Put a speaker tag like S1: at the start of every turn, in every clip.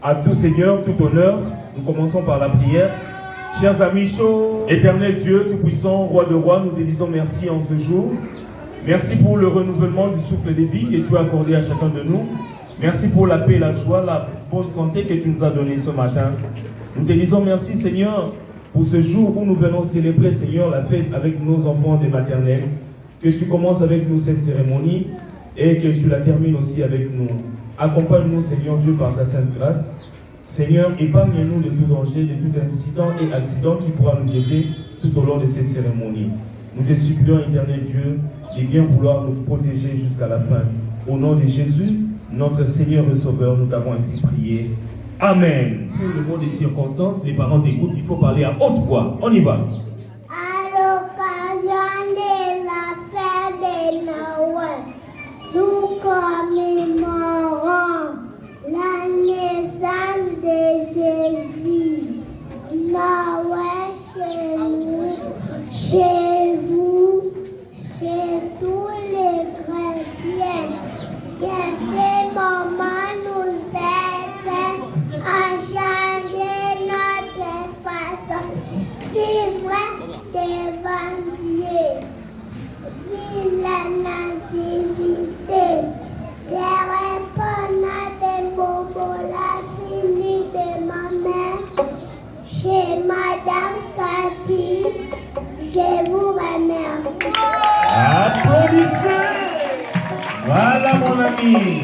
S1: À tout Seigneur, tout honneur, nous commençons par la prière. Chers amis chauds, éternel Dieu, tout-puissant, roi de rois, nous te disons merci en ce jour. Merci pour le renouvellement du souffle de vie que tu as accordé à chacun de nous. Merci pour la paix, la joie, la bonne santé que tu nous as donnée ce matin. Nous te disons merci Seigneur pour ce jour où nous venons célébrer Seigneur la fête avec nos enfants de maternelle. Que tu commences avec nous cette cérémonie et que tu la termines aussi avec nous. Accompagne-nous, Seigneur Dieu, par ta sainte grâce. Seigneur, épargne-nous de tout danger, de tout incident et accident qui pourra nous guetter tout au long de cette cérémonie. Nous te supplions, éternel Dieu, de bien vouloir nous protéger jusqu'à la fin. Au nom de Jésus, notre Seigneur et Sauveur, nous t'avons ainsi prié. Amen. Pour le mot des circonstances, les parents t'écoutent, il faut parler à haute voix. On y va.
S2: À l'occasion de la fête de Noël, nous commémorons la naissance de Jésus. Noël chez nous, chez vous, chez tous les chrétiens. Que ces moments nous aident à changer notre façon de vivre devant Dieu. Vive la nativité. Les réponses de Bobo, la fille de ma mère, chez Madame Cathy, je vous remercie.
S1: Applaudissez. Voilà mon ami.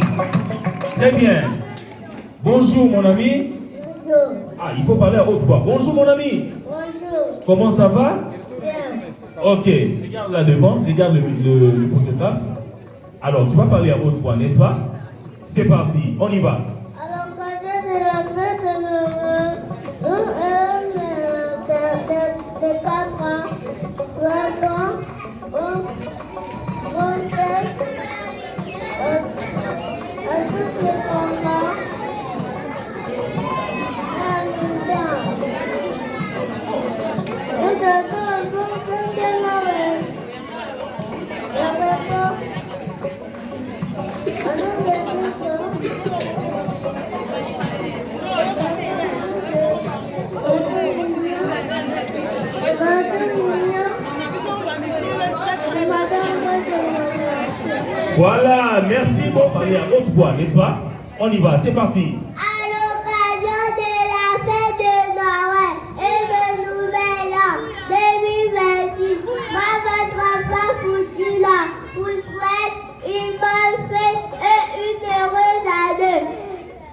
S1: Très bien. Bonjour mon ami.
S2: Bonjour.
S1: Ah, il faut parler à haute voix. Bonjour mon ami.
S2: Bonjour.
S1: Comment ça va?
S2: Bien.
S1: Ok, regarde là devant, regarde le photographe. Alors, tu vas parler à haute voix, n'est-ce pas? C'est parti, on y va.
S2: À l'occasion de la fête de Noël, de 4 ans, 3 ans, on fête à tous les enfants. Nous attendons un bon fête de Noël. La réponse à nous
S1: Voilà, merci. Bon, parler à haute voix, n'est-ce pas? On y va, c'est parti.
S2: À l'occasion de la fête de Noël et de Nouvel An 2026, moi, votre enfant Foutila, vous souhaite une bonne fête et une heureuse année.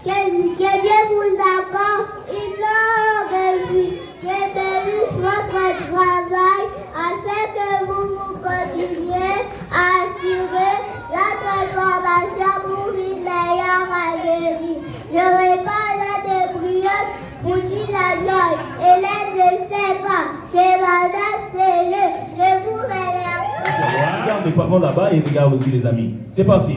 S2: Que Dieu vous accorde une longue vie, que bénisse votre travail, afin que vous continuez à assurer la transformation pour une meilleure avenir. Je répare la débrillante pour dire la joie, élève de 5 ans, chez Madame Célé. Je vous remercie.
S1: Regarde les parents là-bas et regarde aussi les amis. C'est parti.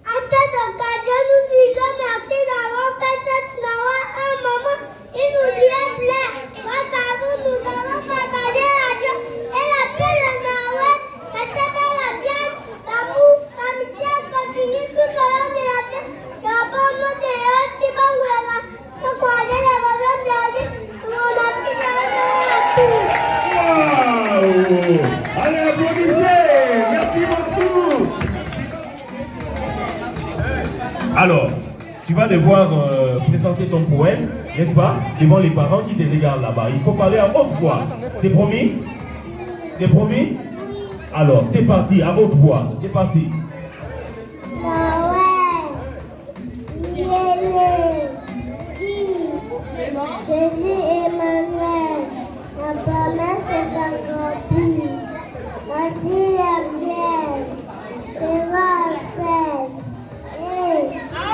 S2: À cette occasion, nous disons merci d'avoir fait cette Noël un moment inoubliable plein. Grâce à vous, nous avons partagé la joie et la paix de Noël. Restez la bière, l'amour, l'amitié continue tout au long de la tête. La forme de l'heure, si bon ou là, nous croyons les valeurs de la vie. On a pris la tout.
S1: Waouh! Allez, applaudissez! Merci beaucoup! Alors, tu vas devoir présenter ton poème, n'est-ce pas? Devant les parents qui te regardent là-bas. Il faut parler à haute voix. C'est promis? C'est promis? Alors, c'est parti, à haute voix. C'est parti.
S2: Noël, il est né, Jésus Emmanuel, la promesse est accomplie. Voici la bière, c'est la fête, et la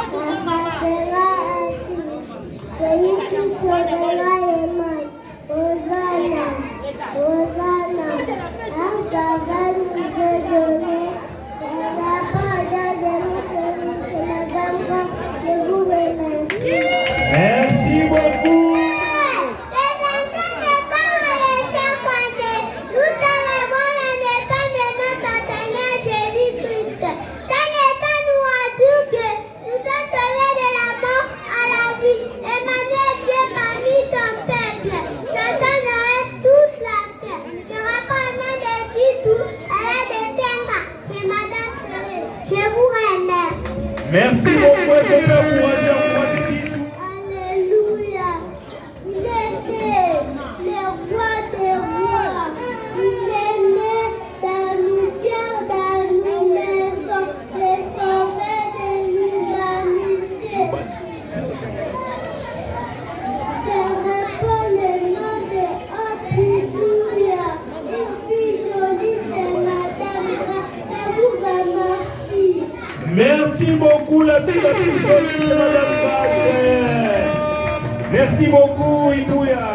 S1: Merci beaucoup, Idouya.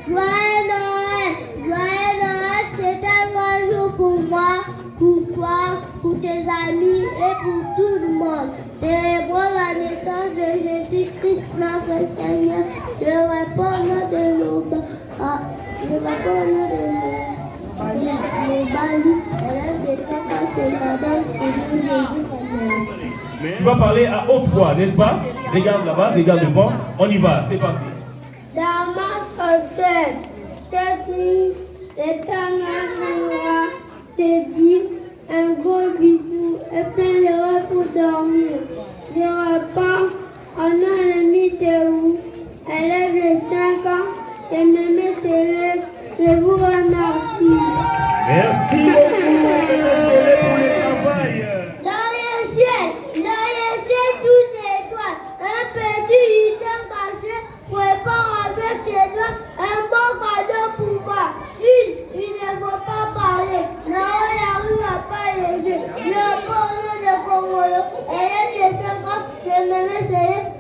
S2: Joyeux Noël, c'est un grand jour pour moi, pour toi, pour tes amis et pour tout le monde. Célébrons la naissance de Jésus-Christ, notre Seigneur. Je réponds au nom de nos
S1: Tu vas parler à haute voix, n'est-ce pas? Regarde là-bas, regarde devant. On y va, c'est parti.
S2: Dans ma tête, cette nuit, l'éternel te dit un gros bisou et plein de rêves pour dormir. Je réponds, on a l'ami de vous. Élève de 5 ans, et mémé s'élève, je vous remercie.
S1: Merci beaucoup, mesdames pour le travail.
S2: Dans les cieux, toutes les étoiles, un petit hutin caché prépare avec ses doigts un bon cadeau pour moi. Il ne faut pas parler, Noël arrive à pas les yeux. Le bonheur de Congolo, élève de 5 ans, je me mets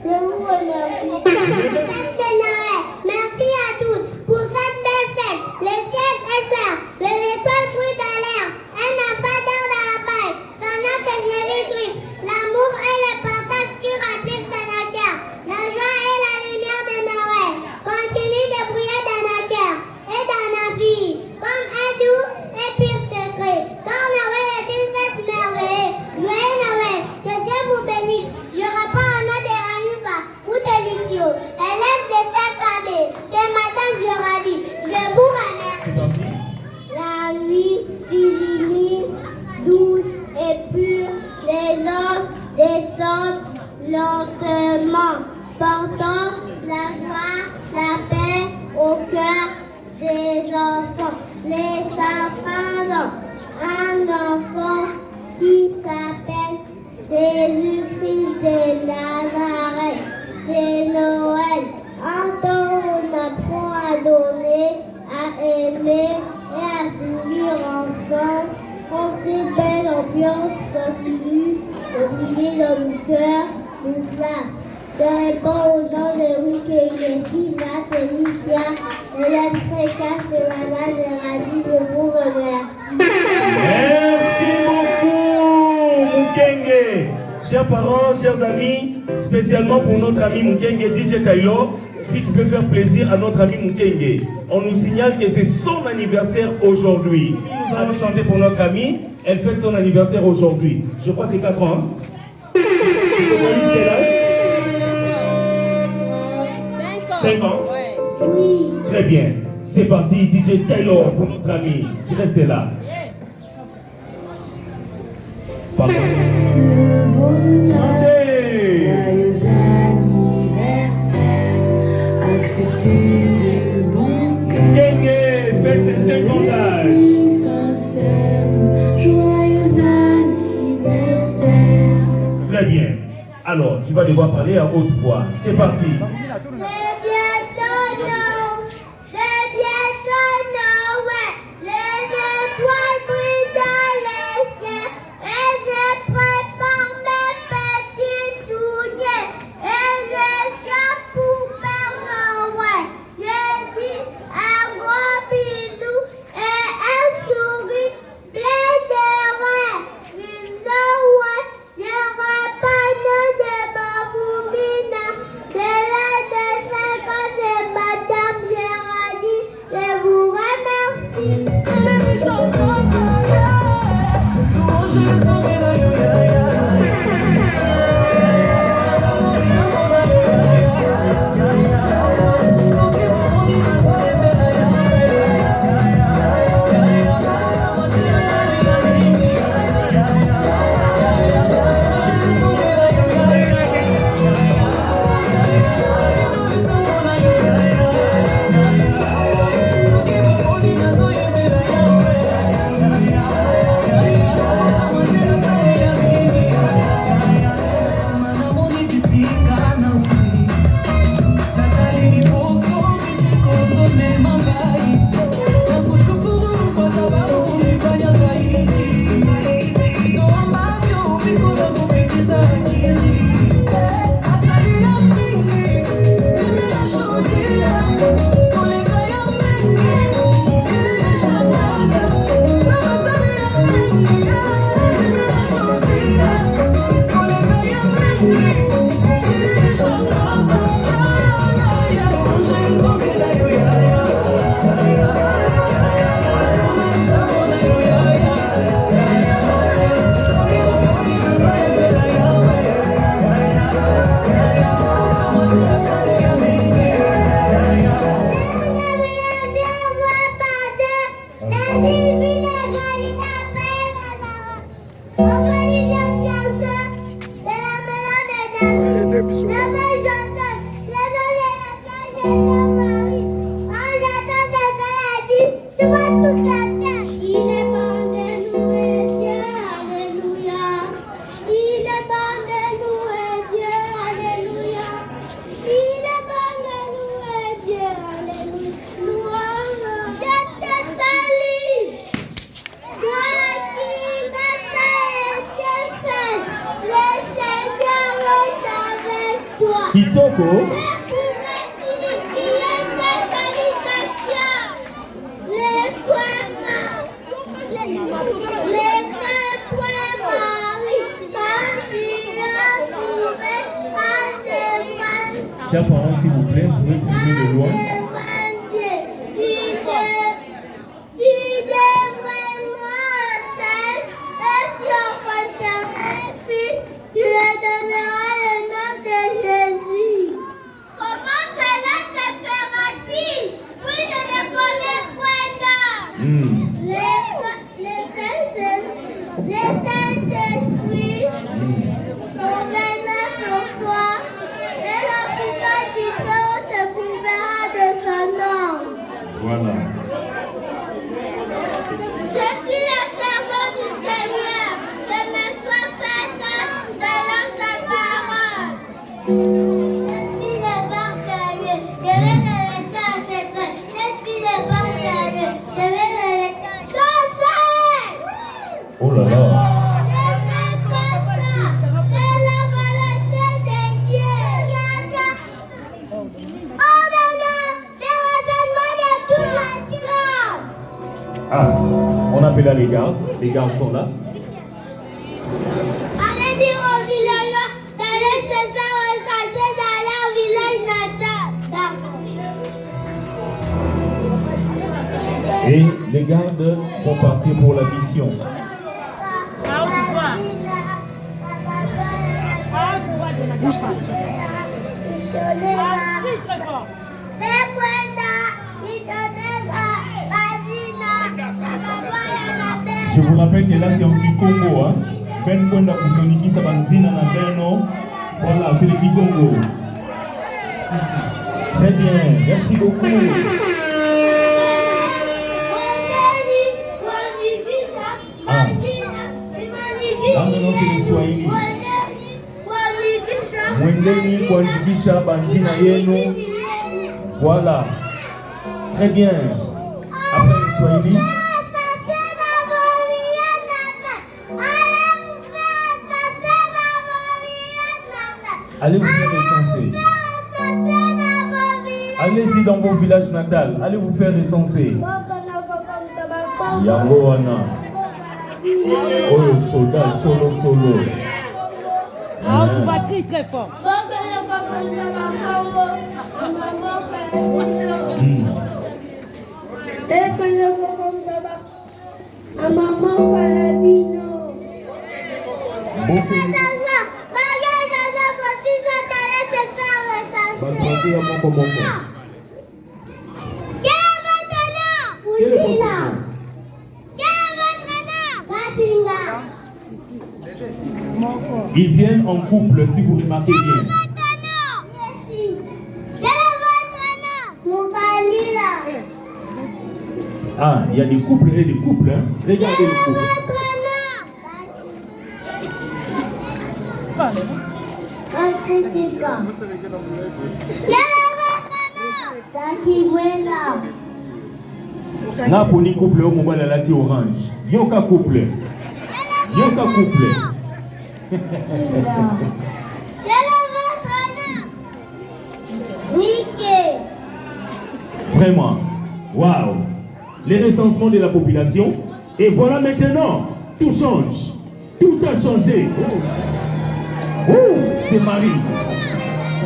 S2: je vous remercie. Fête de Noël, merci à tous pour cette belle fête. Le ciel est clair, les étoiles brillent dans l'air, un enfant dort dans la paille. Son nom c'est Jésus-Christ, l'amour et le partage qui remplissent dans nos cœurs. La joie et la lumière de Noël continuent de briller dans nos cœurs et dans nos vies, comme un doux et pur secret. Car Noël est une fête merveilleuse. Joyeux Noël, que Dieu vous bénisse. Je reprends au nom de Ranifa, ou délicieux. Élève de CKB, ce matin je radis. Je vous remercie. La nuit s'illumine, douce et pure, les anges descendent lentement, portant la joie, la paix au cœur des enfants. Les enfants ont un enfant qui s'appelle Jésus-Christ de Nazareth. C'est Noël. Un temps où on apprend à donner, à aimer et à sourire ensemble. Quand cette belle ambiance continue de briller dans nos cœurs, nous flash. Je réponds aux gens de Mukenge, Sylvain, Félicia, Hélène Frécasse et Madame de Radis, je vous remercie.
S1: Merci beaucoup, Mukenge. Chers parents, chers amis, spécialement pour notre ami Mukenge, DJ Taylor, si tu peux faire plaisir à notre ami Mukenge. On nous signale que c'est son anniversaire aujourd'hui. Nous allons chanter pour notre amie. Elle fête son anniversaire aujourd'hui. Je crois que c'est 4 ans. Tu peux voir quel âge? 5 ans.
S2: Oui.
S1: Très bien. C'est parti, DJ Taylor pour notre ami. Tu restes là. Pardon.
S3: Joyeux anniversaire, acceptez de bon cœur.
S1: Kenge fête ses 5 ans d'âge.
S3: Sincère, joyeux anniversaire.
S1: Très bien. Alors, tu vas devoir parler à haute voix. C'est parti.
S2: C'est bientôt Noël, les étoiles brillent dans les cieux, et je prépare mes petits souliers, et je chante pour Père Noël. Je dis un gros bisou et un sourire plein de rêves. Vive Noël, je réponds de ma boumine, de la de 50 et madame.
S1: Kitoko. Chers parents, s'il vous plaît, vous pouvez filmer de loin. Voilà.
S2: Je suis la servante du Seigneur, que me soit faite selon sa parole. Je suis le parcelle, je vais le laisser en secret. Je suis le parcelle, je vais le laisser en secret.
S1: Oh là là.
S2: Ne fais pas ça, c'est la volonté de Dieu. Oh non, non, les raisonnements de tout le monde.
S1: Ah, on appelle les gardes. Les gardes sont là.
S2: Allez dire au village d'aller se faire recenser dans leur village natal.
S1: Et les gardes vont partir pour la mission. Je vous rappelle que là c'est un Kikongo. Hein? Faites quoi dans Usoniki Sabanzina Naveno. Voilà, c'est le Kikongo. Très bien, merci beaucoup. Ah, là maintenant c'est le Swahili. Mwendeni kuandikisha banjina yenu. Voilà. Très bien. Après le Swahili. Allez vous faire recenser. Allez-y dans vos villages natals. Allez vous faire recenser. Yango wana. Oh, soldat, solo.
S4: Ah, tu vas crier très fort.
S1: Quel est votre nom? Ils viennent en couple, si vous remarquez bien. Ah, il y a des couples et des couples. Hein? Regardez les couples. Na poni couple au moment la lati orange. Yoka couple. Yoka couple. Vraiment. Waouh. Les recensements de la population. Et voilà maintenant, tout change. Tout a changé. Oh, c'est Marie.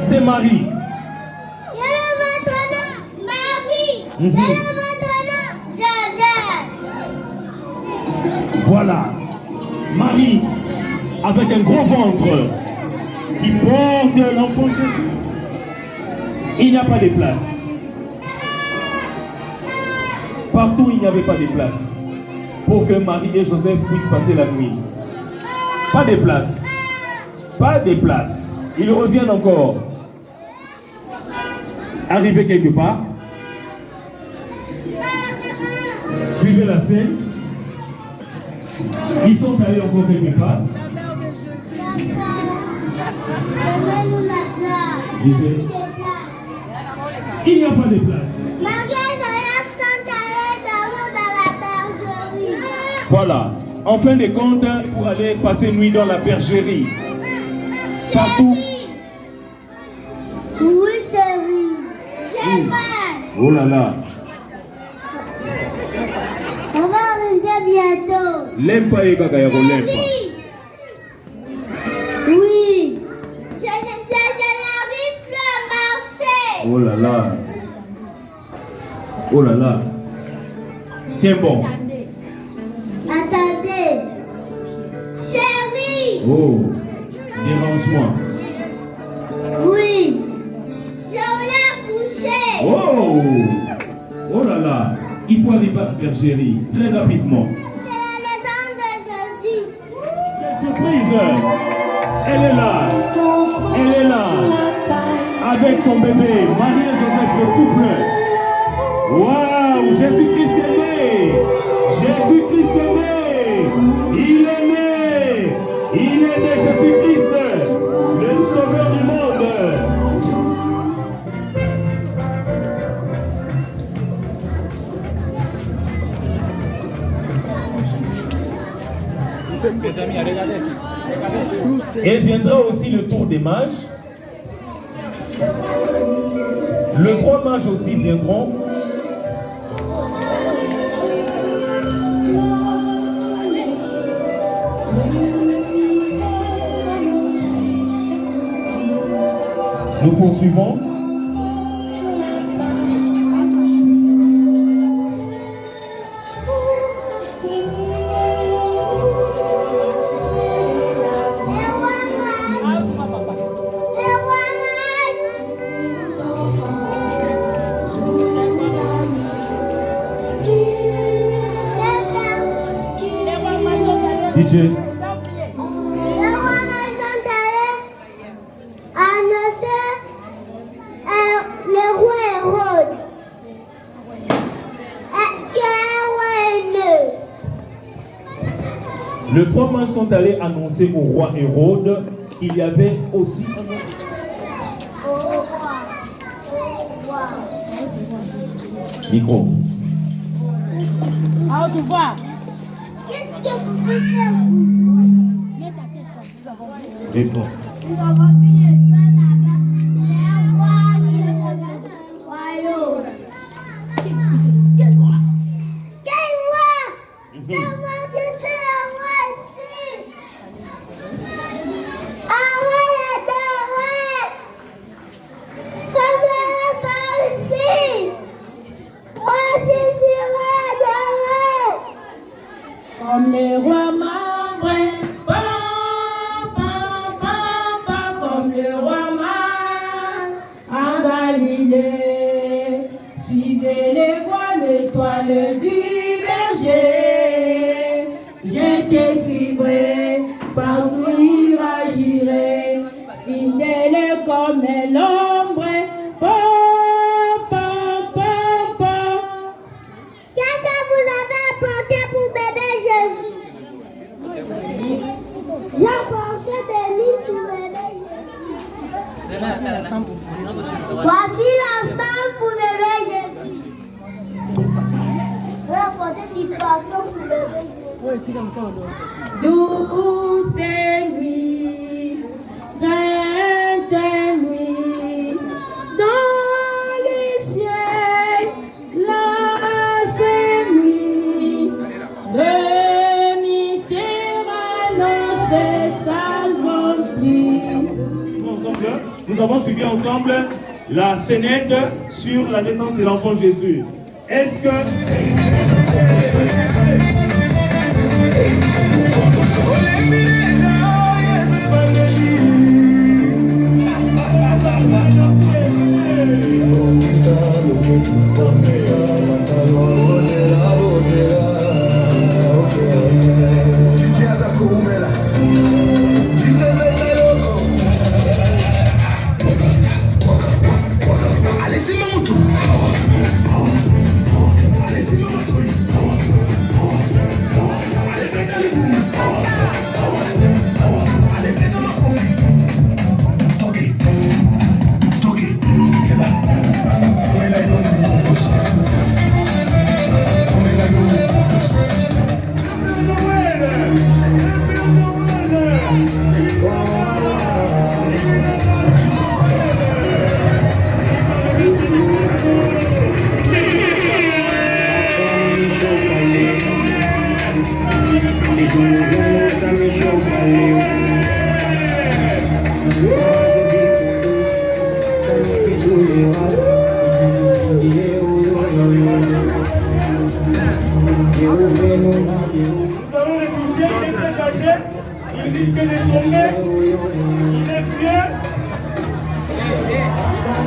S1: C'est Marie.
S2: Quel est votre nom? Marie.
S1: Mhm.
S2: Quel est votre nom? Joseph.
S1: Voilà. Marie, avec un gros ventre, qui porte l'enfant Jésus. Il n'y a pas de place. Partout, il n'y avait pas de place pour que Marie et Joseph puissent passer la nuit. Pas de place. Pas de place. Ils reviennent encore. arriver quelque part. Suivez la scène. Ils sont allés encore quelque part. Il n'y a pas de place. Voilà. En fin de compte, pour aller passer nuit dans la bergerie. Partout.
S2: Oui, chérie. J'ai peur.
S1: Oh là là.
S2: On va arriver bientôt.
S1: L'aime pas et gaga, l'aime pas.
S2: Oui. Je n'arrive plus à marcher.
S1: Oh là là. Oh là là. Tiens bon.
S2: Attendez. Chérie.
S1: Oh. Dérange-moi.
S2: Oui. Je voulais coucher.
S1: Oh. Oh là là. Il faut arriver à la bergerie très rapidement.
S2: C'est la maison de Jésus.
S1: Quelle surprise. Elle est là. Elle est là. Avec son bébé. Marie et Joseph, le couple. Waouh. Jésus-Christ est né. Jésus-Christ est né. Il est né. Il est né, Jésus-Christ, le sauveur du monde. Et viendra aussi le tour des mages. Les 3 mages aussi viendront. Nous poursuivons. DJ. Les 3 mages sont allés annoncer au roi Hérode qu'il y avait aussi un micro.
S4: Ah, tu vois.
S2: Qu'est-ce que vous pouvez faire?
S4: Mets ta tête là.
S1: Réponds.
S2: Nous avons vu le dieu là-bas. C'est un roi qui regarde un royaume.
S4: Quel roi?
S2: Quel roi? C'est moi qui suis le roi ici. Un roi et 2 rois. Ça me par ici. Moi je serai adoré.
S4: Comme les rois membres, comme le roi mage en Galilée. Suivez les voies, l'étoile du berger. Je te suivrai, partout ira j'irai, fidèle comme l'ombre.
S2: Qu'est-ce que vous avez apporté pour bébé Jésus? J'ai apporté des livres pour bébé Jésus. Voici la femme pour bébé Jésus. J'ai apporté du poisson pour bébé Jésus.
S4: Douce nuit, sainte nuit, dans les ciels, la nuit, le mystère annoncé s'accomplit.
S1: Nous avons suivi ensemble la scénette sur la naissance de l'enfant Jésus. Est-ce que...
S5: Allez, c'est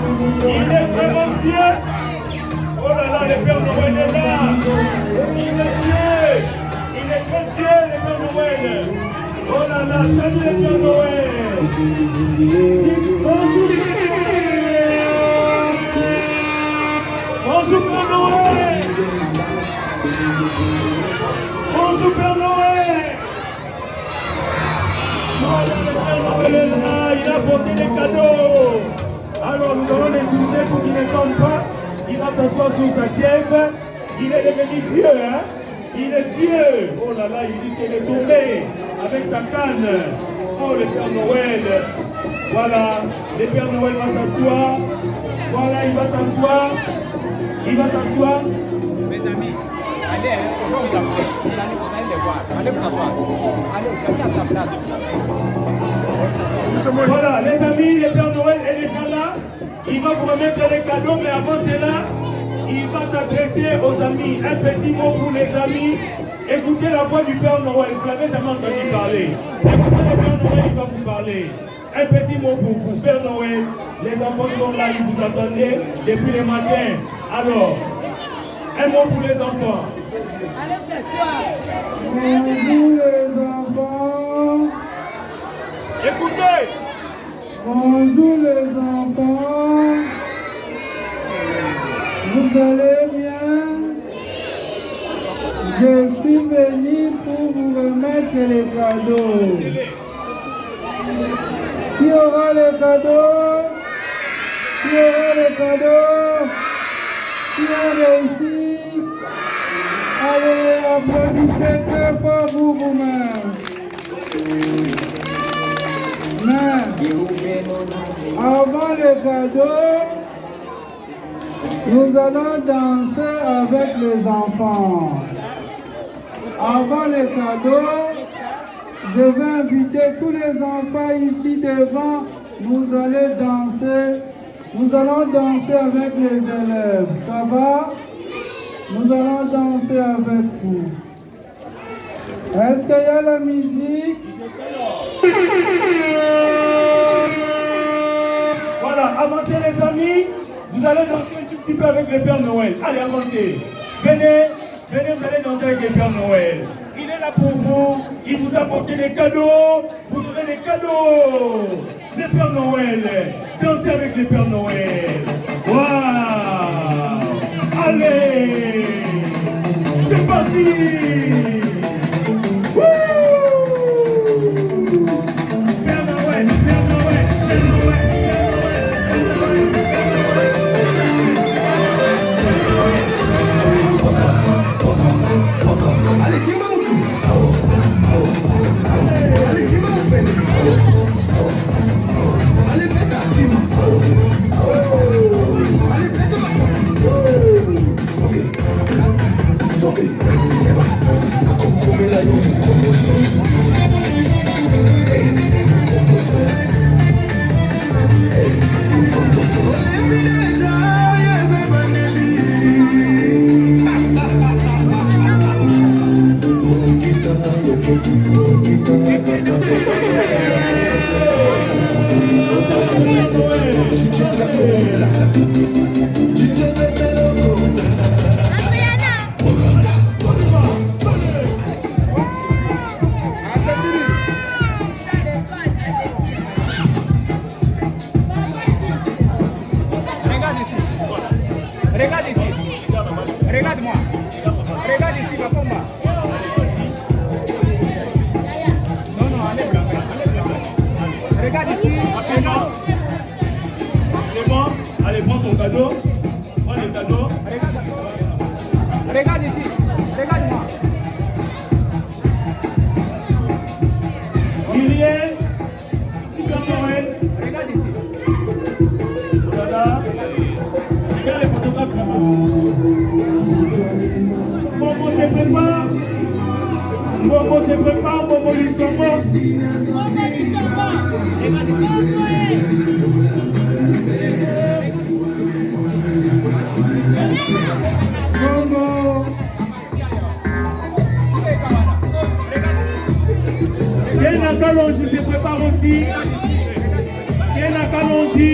S1: Il est vraiment Dieu. Oh là là, le Père Noël est là. Il est Dieu. Il est très Dieu, le Père Noël. Oh là là, salut le Père Noël. Bonjour Père Noël. Bonjour Père Noël. Voilà, le Père Noël est là, il a porté des cadeaux. Alors nous allons les toucher pour qu'ils ne tombent pas. Il va s'asseoir sur sa chaise. Il est devenu Dieu, hein? Il est Dieu. Oh là là, il dit qu'il est tombé avec sa canne. Oh le Père Noël. Voilà, le Père Noël va s'asseoir. Voilà, il va s'asseoir. Il va s'asseoir.
S5: Mes amis, allez, vous allez les voir. Allez vous asseoir. Allez, chacun à sa place.
S1: Voilà, les amis, le Père Noël est déjà là. Il va vous remettre les cadeaux, mais avant cela, il va s'adresser aux amis. Un petit mot pour les amis. Écoutez la voix du Père Noël. Vous l'avez jamais entendu parler. Écoutez le Père Noël, il va vous parler. Un petit mot pour vous. Père Noël, les enfants sont là, ils vous attendaient depuis le matin. Alors, un mot pour les enfants.
S6: Bonjour les enfants.
S1: Écoutez.
S6: Bonjour les enfants. Vous allez bien? Je suis venu pour vous remettre les cadeaux. Qui aura les cadeaux? Qui aura les cadeaux? Qui a réussi? Allez, applaudissez très fort pour vous-même. Mais, avant les cadeaux, nous allons danser avec les enfants. Avant les cadeaux, je vais inviter tous les enfants ici devant. Nous allons danser avec les élèves. Ça va? Nous allons danser avec vous. Est-ce qu'il y a la musique?
S1: Voilà, avancez les amis. Vous allez danser un tout petit peu avec le Père Noël. Allez, avancez. Venez, vous allez danser avec le Père Noël. Il est là pour vous. Il vous a apporté des cadeaux. Vous aurez des cadeaux. Le Père Noël. Dansez avec le Père Noël. Waouh. Allez. C'est parti. Père Noël, Père Noël, Père Noël.
S5: Regarde-moi. Regarde ici, ma combat. Non, enlève la main. Regarde ici.
S1: C'est bon. Allez, prends ton cadeau. Prends le cadeau.
S5: Regarde ici. Regarde-moi.
S1: Muriel. Super Noël.
S5: Regarde ici.
S1: Voilà. Regarde les photographes là-bas. Bobo se prépare. Bobo se prépare. Bobo lui s'en va.
S6: Bongo.
S1: Viens à Kalonji se prépare aussi. Viens à Kalonji.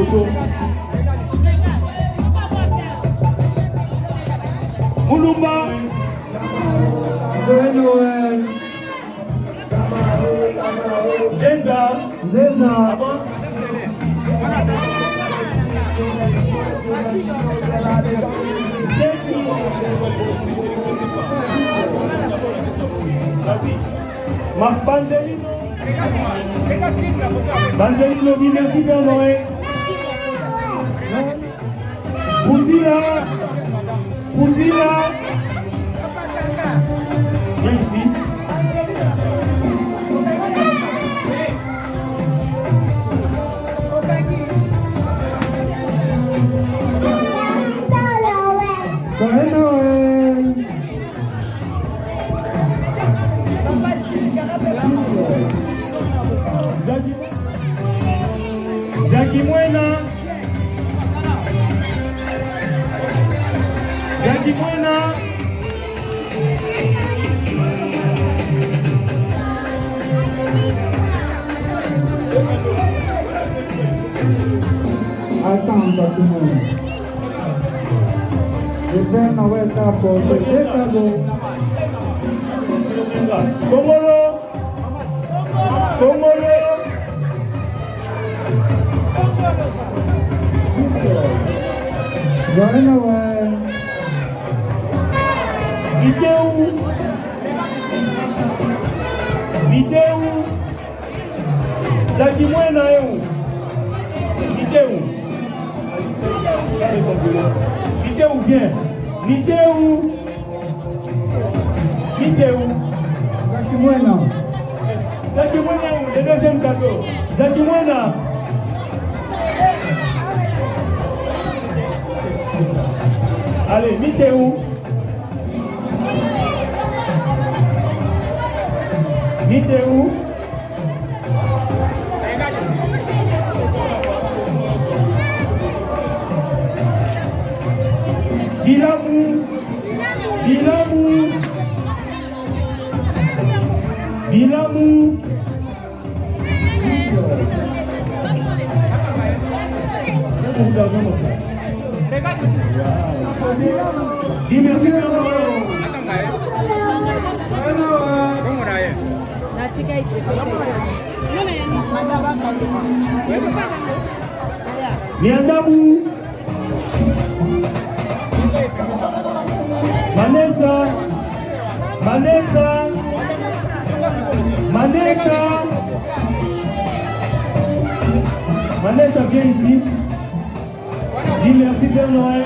S1: photo. Moulumba.
S6: Joyeux Noël.
S1: Zenza.
S6: Zenza.
S1: Avance. Vas-y. Marc Bandelino. Bandelino, oui, merci Père Noël. Poutila. Poutila. Viens ici.
S6: Joyeux Noël.
S1: Jackie Mwena. Jackie Mwena.
S6: Attends, tout le monde. Le Père Noël t'a apporté des cadeaux.
S1: Congolo. Congolo.
S6: Joyeux Noël.
S1: Vidéo. Vidéo. Jackie Mwena est où? Vidéo. Vidéo bien. Vidéo. Vidéo.
S6: Jackie Mwena.
S1: Jackie Mwena, le deuxième cadeau. Jackie Mwena. Allez, Vidéo. Vidéo. Bilamou. Bilamou. Bilamou. Dis merci Père Noël. Miandabou. Vanessa. Vanessa. Vanessa. Vanessa, viens ici. Dis merci Père Noël.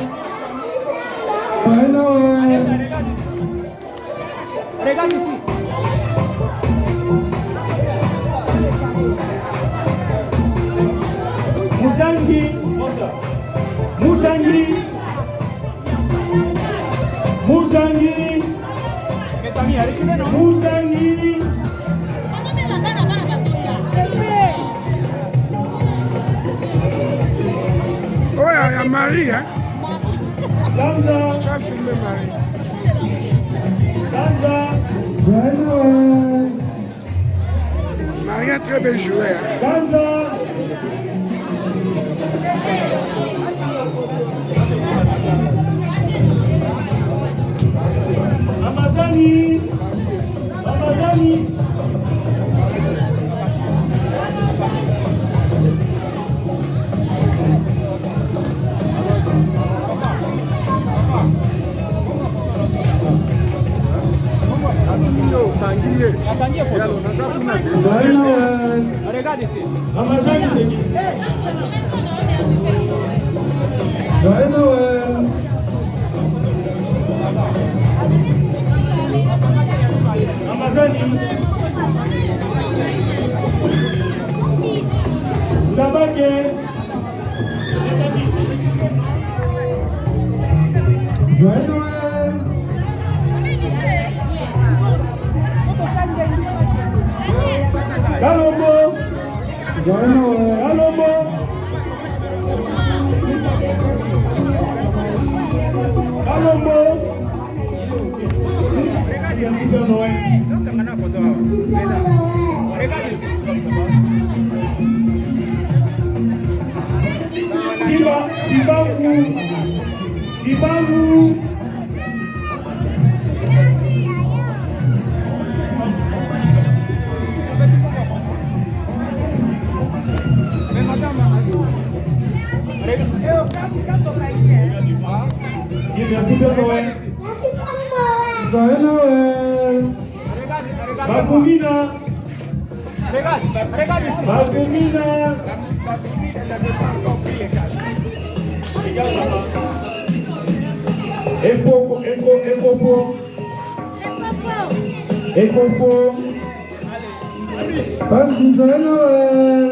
S6: Joyeux Noël.
S5: Regarde ici.
S1: Moujangi. Moujangi. Moujangi. Moujangi.
S7: Oh, il y a Marie, hein?
S1: Gamza.
S7: Tu as filmé Marie.
S1: Gamza.
S6: Joyeux Noël.
S7: Marie a très bien joué, hein?
S1: Gamza. Amazani. Amazani.
S6: Joyeux Noël.
S5: Regarde ici.
S1: Amazani, c'est qui?
S6: Joyeux Noël.
S1: Amazani. Tabake.
S6: Joyeux Noël.
S1: Kalombo.
S6: Joyeux Noël.
S1: Kalombo. Kalombo. Merci Père Noël. Chibangu. Merci Père Noël.
S6: Joyeux Noël.
S1: Baboumina.
S5: Regarde.
S1: Baboumina. Ekofo.
S6: Passe du joyeux Noël.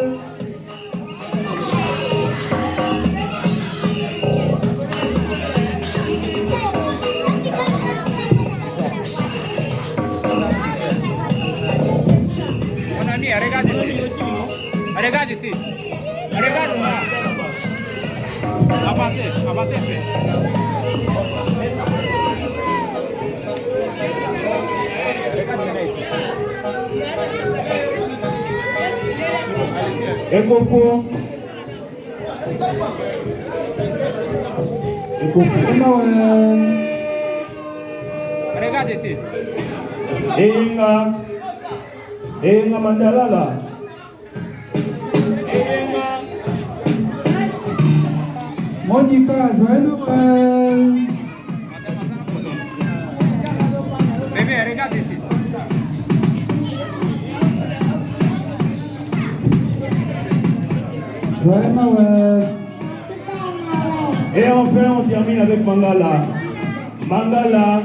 S5: Mon ami, regarde ici. Regarde ici. Regarde là. Avancez un peu.
S1: Ekofo.
S6: Noël.
S5: Regarde ici.
S1: Enga Mandalala.
S6: Monica, joyeux Noël.
S5: Bébé, regarde ici.
S6: Joyeux Noël.
S1: Et enfin, on termine avec Mangala. Mangala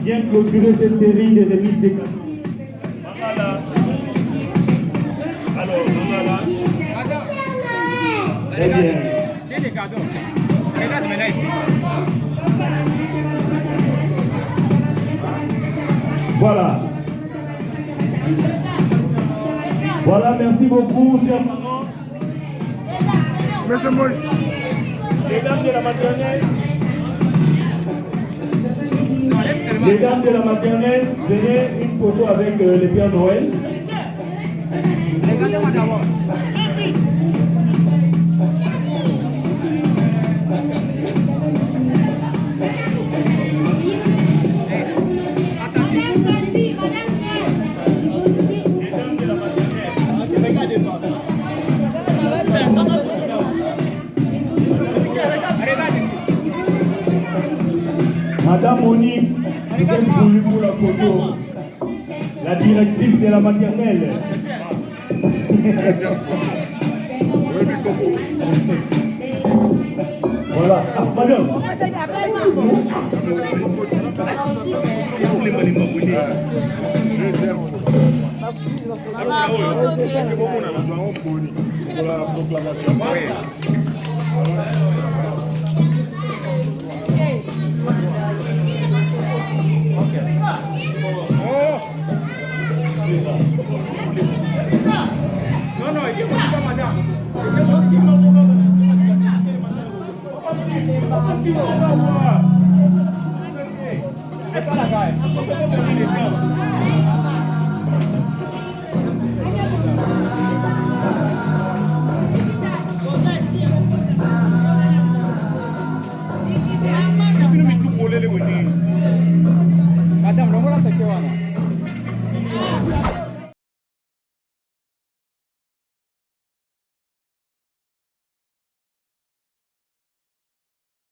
S1: vient clôturer cette série de remises des cadeaux. Mangala. Alors, Mangala. Très bien.
S5: C'est des cadeaux. Regarde maintenant ici.
S1: Voilà. Voilà, merci beaucoup, chers parents.
S7: Monsieur Moïse.
S1: Mesdames de la maternelle. Mesdames de la maternelle, venez une photo avec le Père Noël.
S5: Regardez-moi d'abord.
S1: Madame Monique, vous êtes voulu pour la photo. La directrice de la maternelle. Voilà. Ah, madame.
S5: Non, il faut pas madame. C'est pas la gaille.